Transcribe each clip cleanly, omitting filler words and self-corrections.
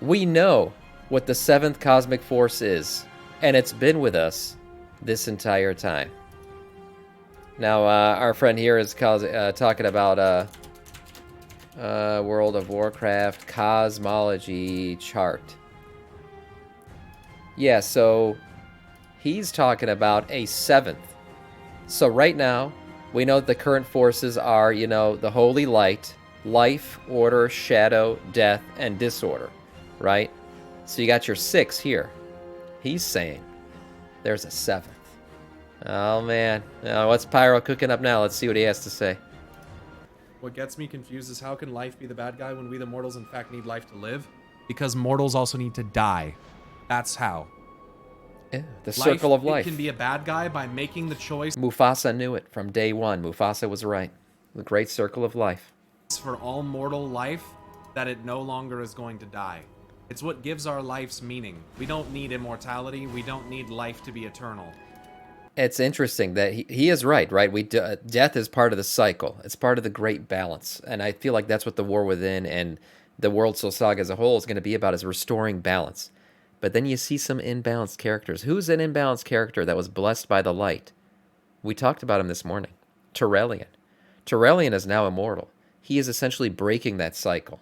We know what the seventh cosmic force is, and it's been with us this entire time. Now, our friend here is talking about World of Warcraft cosmology chart. Yeah, so he's talking about a seventh. So right now, we know that the current forces are, the holy light, life, order, shadow, death, and disorder, right? So you got your 6 here. He's saying there's a 7th. Oh, man. What's Pyro cooking up now? Let's see what he has to say. What gets me confused is how can life be the bad guy when we the mortals in fact need life to live? Because mortals also need to die. That's how. Yeah, the circle of life. It can be a bad guy by making the choice. Mufasa knew it from day one. Mufasa was right. The great circle of life. For all mortal life, that it no longer is going to die. It's what gives our lives meaning. We don't need immortality. We don't need life to be eternal. It's interesting that he is right? Death is part of the cycle. It's part of the great balance. And I feel like that's what the War Within and the World Soul Saga as a whole is going to be about, is restoring balance. But then you see some imbalanced characters. Who's an imbalanced character that was blessed by the light? We talked about him this morning. Turellian. Turellian is now immortal. He is essentially breaking that cycle,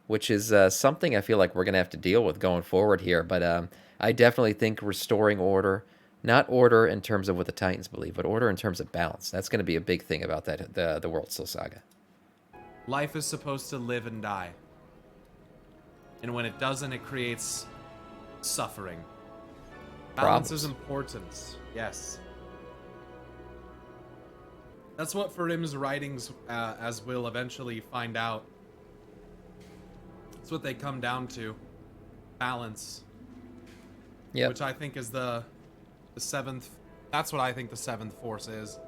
which is something I feel like we're going to have to deal with going forward here. But I definitely think restoring order, not order in terms of what the Titans believe, but order in terms of balance. That's going to be a big thing about that the World Soul Saga. Life is supposed to live and die. And when it doesn't, it creates suffering. Balance is important. Yes. That's what Farim's writings, as we'll eventually find out. That's what they come down to. Balance. Yeah. Which I think is the seventh. That's what I think the seventh force is.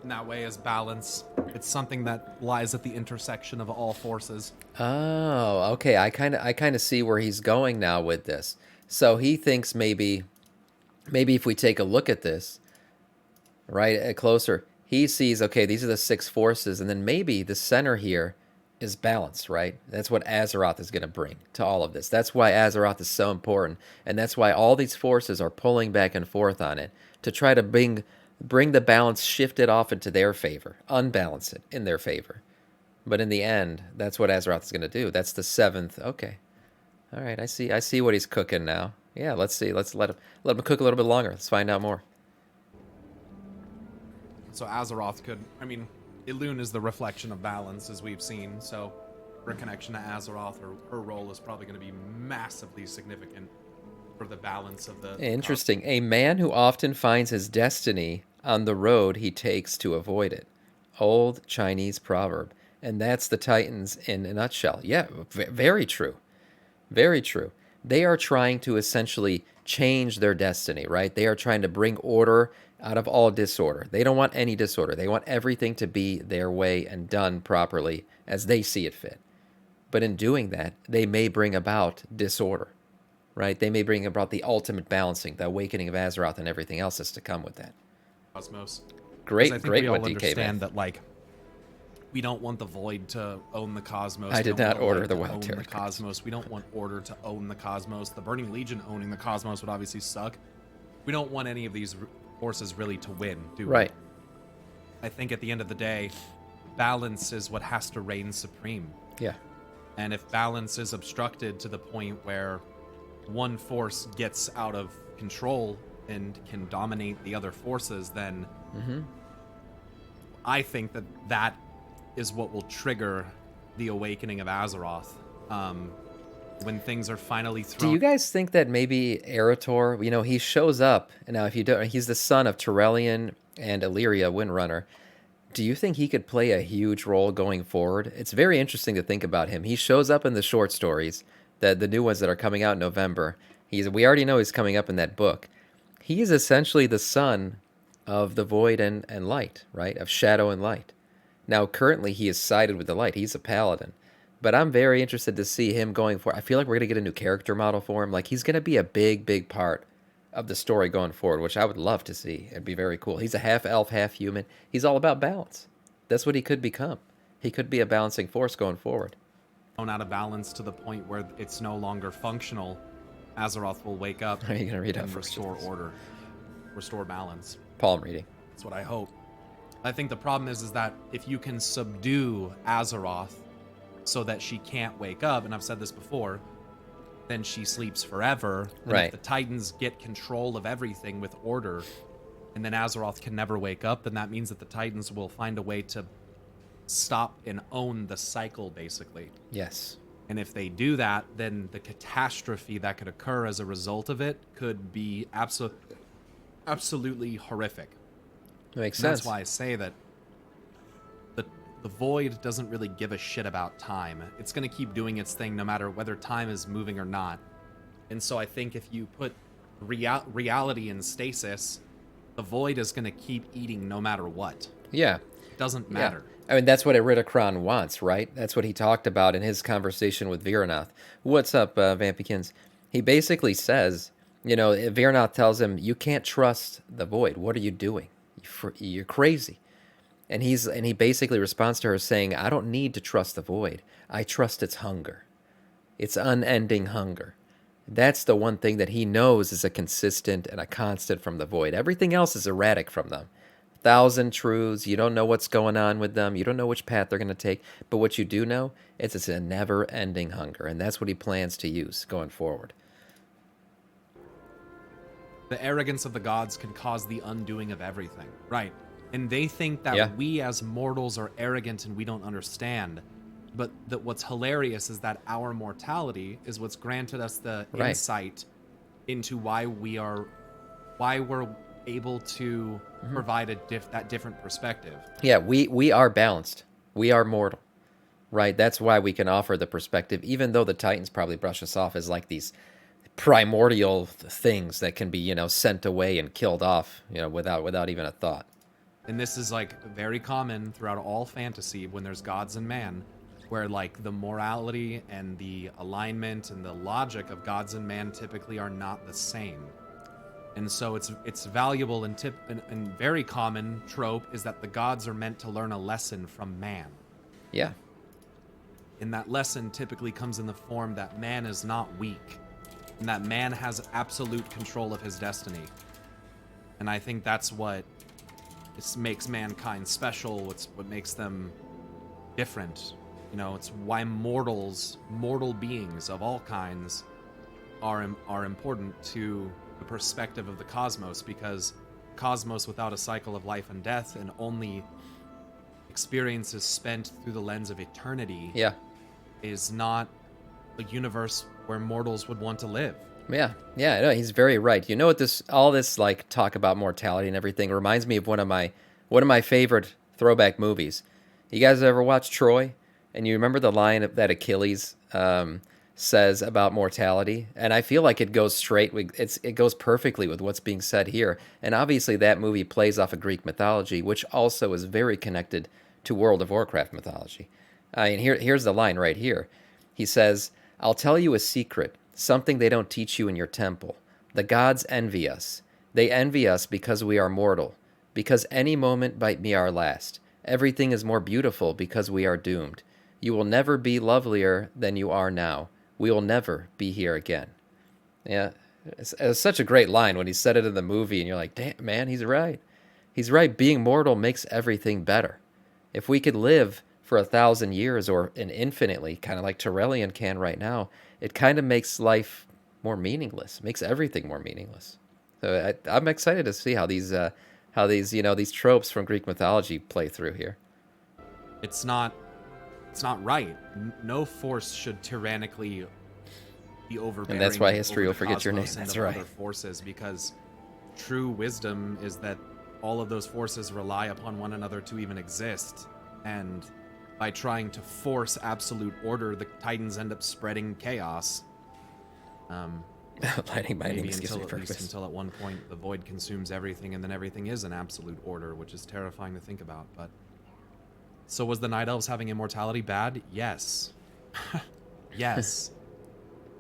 In that way, is balance. It's something that lies at the intersection of all forces. Oh, okay. I kind of see where he's going now with this. So he thinks maybe if we take a look at this, right, closer, he sees, okay, these are the 6 forces, and then maybe the center here is balance, right? That's what Azeroth is going to bring to all of this. That's why Azeroth is so important, and that's why all these forces are pulling back and forth on it to try to bring the balance, shift it off into their favor, unbalance it in their favor. But in the end, that's what Azeroth is going to do. That's the 7th. Okay. All right, I see what he's cooking now. Yeah, let's see. Let's let him cook a little bit longer. Let's find out more. So Azeroth could, Elune is the reflection of balance, as we've seen, so her connection to Azeroth, or her role, is probably going to be massively significant for the balance of the... Interesting. A man who often finds his destiny on the road he takes to avoid it. Old Chinese proverb. And that's the Titans in a nutshell. Yeah, very true. Very true. They are trying to essentially change their destiny, right? They are trying to bring order out of all disorder. They don't want any disorder. They want everything to be their way and done properly as they see it fit. But in doing that, they may bring about disorder, right? They may bring about the ultimate balancing, the awakening of Azeroth, and everything else that's to come with that. Cosmos. Great we one, DK, understand man. that, we don't want the Void to own the cosmos. I did not order the Wild Terror cosmos. We don't want Order to own the cosmos. The Burning Legion owning the cosmos would obviously suck. We don't want any of these forces really to win, do we? Right. I think at the end of the day, balance is what has to reign supreme. Yeah. And if balance is obstructed to the point where one force gets out of control and can dominate the other forces, then I think that is what will trigger the awakening of Azeroth. When things are finally thrown. Do you guys think that maybe Eretor, he shows up, and now if you don't, he's the son of Turellian and Illyria Windrunner. Do you think he could play a huge role going forward? It's very interesting to think about him. He shows up in the short stories, the new ones that are coming out in November. We already know he's coming up in that book. He is essentially the son of the Void and Light, right? Of Shadow and Light. Now, currently, he is sided with the Light. He's a paladin. But I'm very interested to see him going forward. I feel like we're going to get a new character model for him. Like, he's going to be a big, big part of the story going forward, which I would love to see. It'd be very cool. He's a half elf, half human. He's all about balance. That's what he could become. He could be a balancing force going forward. thrown out of balance to the point where it's no longer functional, Azeroth will wake up Are you going to read out and first? restore order, restore balance. Palm reading. That's what I hope. I think the problem is that if you can subdue Azeroth so that she can't wake up, and I've said this before, then she sleeps forever. And Right. if the Titans get control of everything with order, and then Azeroth can never wake up, then that means that the Titans will find a way to stop and own the cycle, basically. Yes. And if they do that, then the catastrophe that could occur as a result of it could be absolutely horrific. Makes And sense. that's why I say that the Void doesn't really give a shit about time. It's going to keep doing its thing no matter whether time is moving or not. And so I think if you put reality in stasis, the Void is going to keep eating no matter what. Yeah. It doesn't matter. I mean, that's what Eridikron wants, right? That's what he talked about in his conversation with Viranath. What's up, Vampikins? He basically says, Viranath tells him, you can't trust the Void. What are you doing? You're crazy. And he basically responds to her saying, I don't need to trust the Void. I trust its hunger. Its unending hunger. That's the one thing that he knows is a consistent and a constant from the Void. Everything else is erratic from them. 1,000 truths. You don't know what's going on with them. You don't know which path they're going to take. But what you do know is it's a never-ending hunger. And that's what he plans to use going forward. The arrogance of the gods can cause the undoing of everything. Right. And they think that we as mortals are arrogant and we don't understand. But what's hilarious is that our mortality is what's granted us the insight into why we're able to provide that different perspective. Yeah, we are balanced. We are mortal. Right? That's why we can offer the perspective, even though the Titans probably brush us off as like these primordial things that can be, sent away and killed off, without even a thought. And this is like very common throughout all fantasy when there's gods and man, where like the morality and the alignment and the logic of gods and man typically are not the same. And so it's valuable and very common trope is that the gods are meant to learn a lesson from man. Yeah. And that lesson typically comes in the form that man is not weak, and that man has absolute control of his destiny. And I think that's what makes mankind special. It's what makes them different. It's why mortal beings of all kinds are important to the perspective of the cosmos, because cosmos without a cycle of life and death and only experiences spent through the lens of eternity is not a universe where mortals would want to live. Yeah, no, he's very right. You know what all this like talk about mortality and everything reminds me of one of my favorite throwback movies. You guys ever watch Troy? And you remember the line that Achilles says about mortality? And I feel like it goes it goes perfectly with what's being said here. And obviously that movie plays off of Greek mythology, which also is very connected to World of Warcraft mythology. And here's the line right here. He says, I'll tell you a secret, something they don't teach you in your temple. The gods envy us. They envy us because we are mortal, because any moment might be our last. Everything is more beautiful because we are doomed. You will never be lovelier than you are now. We will never be here again. Yeah, it's such a great line when he said it in the movie, and you're like, damn, man, he's right. He's right. Being mortal makes everything better. If we could live for 1,000 years or infinitely, kind of like Terrellian can right now, it kind of makes life more meaningless, makes everything more meaningless. So I'm excited to see how these these tropes from Greek mythology play through here. It's not right. No force should tyrannically be overbearing. And that's why history will forget your name. And That's of right. Other forces, because true wisdom is that all of those forces rely upon one another to even exist. And by trying to force absolute order, the Titans end up spreading chaos. Lighting binding Maybe gives me at least purpose. until at one point the Void consumes everything, and then everything is an absolute order, which is terrifying to think about. But so was the Night Elves having immortality bad? Yes. Yes.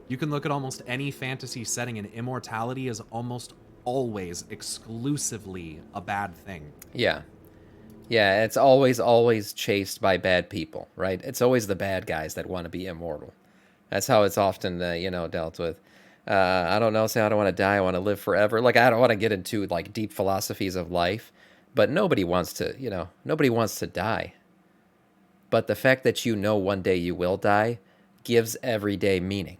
You can look at almost any fantasy setting, and immortality is almost always exclusively a bad thing. Yeah. Yeah, it's always chased by bad people, right? It's always the bad guys that want to be immortal. That's how it's often, dealt with. I don't know, say I don't want to die, I want to live forever. Like, I don't want to get into, like, deep philosophies of life, but nobody wants to die. But the fact that you know one day you will die gives every day meaning,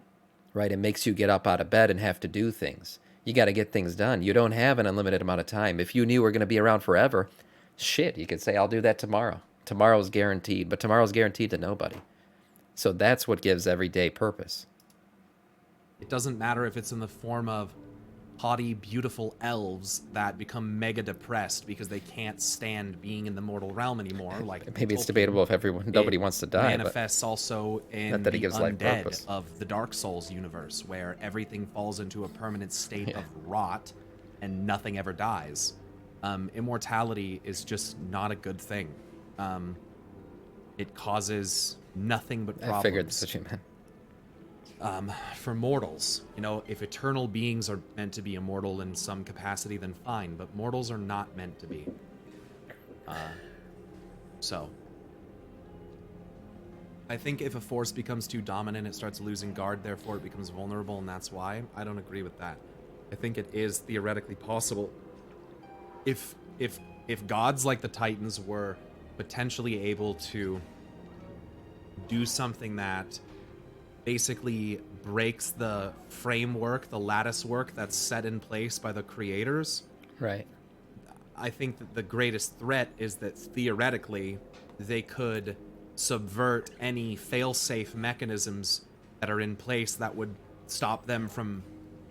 right? It makes you get up out of bed and have to do things. You got to get things done. You don't have an unlimited amount of time. If you knew we're going to be around forever, shit, you could say, I'll do that tomorrow. Tomorrow's guaranteed, but tomorrow's guaranteed to nobody. So that's what gives every day purpose. It doesn't matter if it's in the form of haughty, beautiful elves that become mega depressed because they can't stand being in the mortal realm anymore. Like Maybe it's Tolkien. debatable if nobody wants to die. Manifests also in not that the it gives life undead purpose. of the Dark Souls universe, where everything falls into a permanent state Yeah. of rot and nothing ever dies. Immortality is just not a good thing. It causes nothing but problems. I figured that's what you meant. For mortals, if eternal beings are meant to be immortal in some capacity, then fine, but mortals are not meant to be. So I think if a force becomes too dominant, it starts losing guard, therefore it becomes vulnerable, and that's why. I don't agree with that. I think it is theoretically possible. If gods like the Titans were potentially able to do something that basically breaks the framework, the lattice work that's set in place by the creators. Right. I think that the greatest threat is that theoretically they could subvert any fail-safe mechanisms that are in place that would stop them from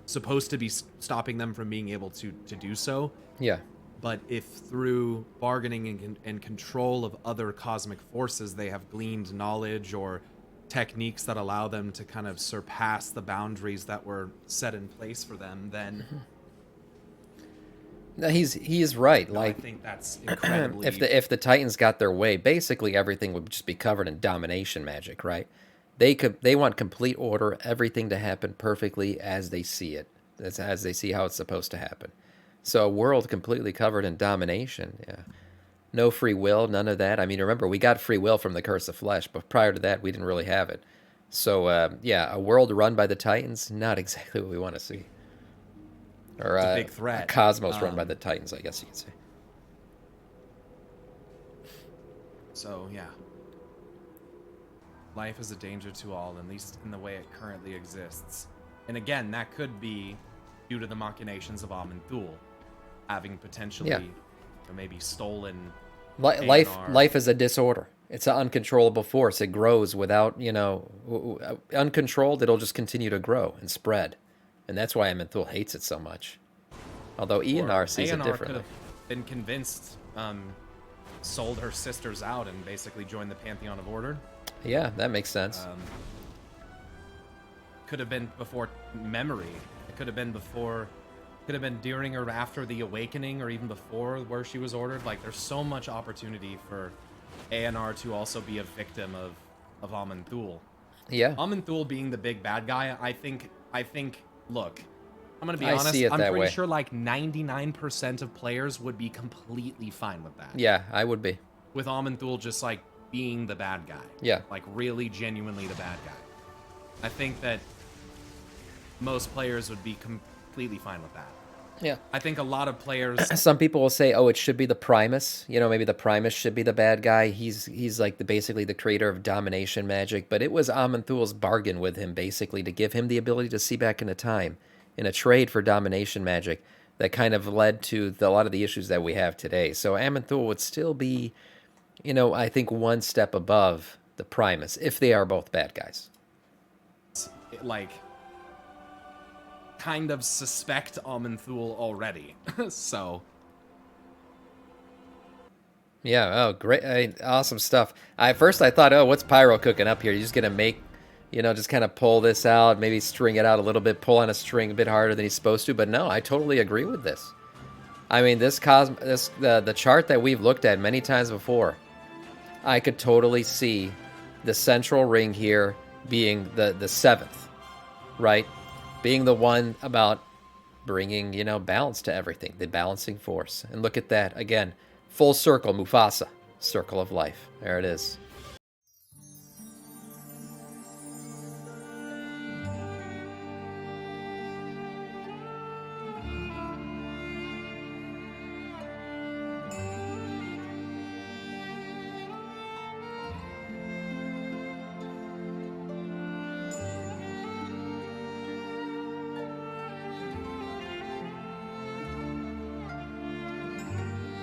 stopping them from being able to do so. Yeah. But if through bargaining and control of other cosmic forces they have gleaned knowledge or techniques that allow them to kind of surpass the boundaries that were set in place for them, then No, he is right. I think that's incredibly... if the Titans got their way, basically everything would just be covered in domination magic, right? They want complete order, everything to happen perfectly as they see it, as they see how it's supposed to happen. So a world completely covered in domination, yeah. No free will, none of that. I mean, remember, we got free will from the Curse of Flesh, but prior to that, we didn't really have it. So, yeah, a world run by the Titans, not exactly what we want to see. Or it's a big threat. A cosmos run by the Titans, I guess you could say. So, yeah. Life is a danger to all, at least in the way it currently exists. And again, that could be due to the machinations of Aman'Thul, having potentially maybe stolen Life is a disorder. It's an uncontrollable force. It grows without, uncontrolled, it'll just continue to grow and spread. And that's why Aman'Thul hates it so much. Although Eonar sees it differently. Could have been convinced, sold her sisters out and basically joined the Pantheon of Order. Yeah, that makes sense. Could have been before memory. It could have been before... Could have been during or after the Awakening, or even before where she was ordered. Like, there's so much opportunity for Eonar to also be a victim of Aman'Thul. Yeah. Aman'Thul being the big bad guy, I think. Look, I'm gonna be I honest. see it I'm that pretty way. sure like 99% of players would be completely fine with that. Yeah, I would be. With Aman'Thul just like being the bad guy. Yeah. Like really, genuinely the bad guy. I think that most players would be completely fine with that. Yeah. I think a lot of players... Some people will say, oh, it should be the Primus. Maybe the Primus should be the bad guy. He's like basically the creator of domination magic. But it was Aman'Thul's bargain with him, basically, to give him the ability to see back into time in a trade for domination magic that kind of led to a lot of the issues that we have today. So Aman'Thul would still be, I think one step above the Primus, if they are both bad guys. Like... kind of suspect Aman'Thul already. So yeah, oh great, awesome stuff. At first I thought, oh, what's Pyro cooking up here? He's just gonna make, just kind of pull this out, maybe string it out a little bit, pull on a string a bit harder than he's supposed to. But no, I totally agree with this. I mean, the chart that we've looked at many times before, I could totally see the central ring here being the seventh, right? Being the one about bringing, balance to everything, the balancing force. And look at that. Again, Full circle, Mufasa. Circle of life. There it is.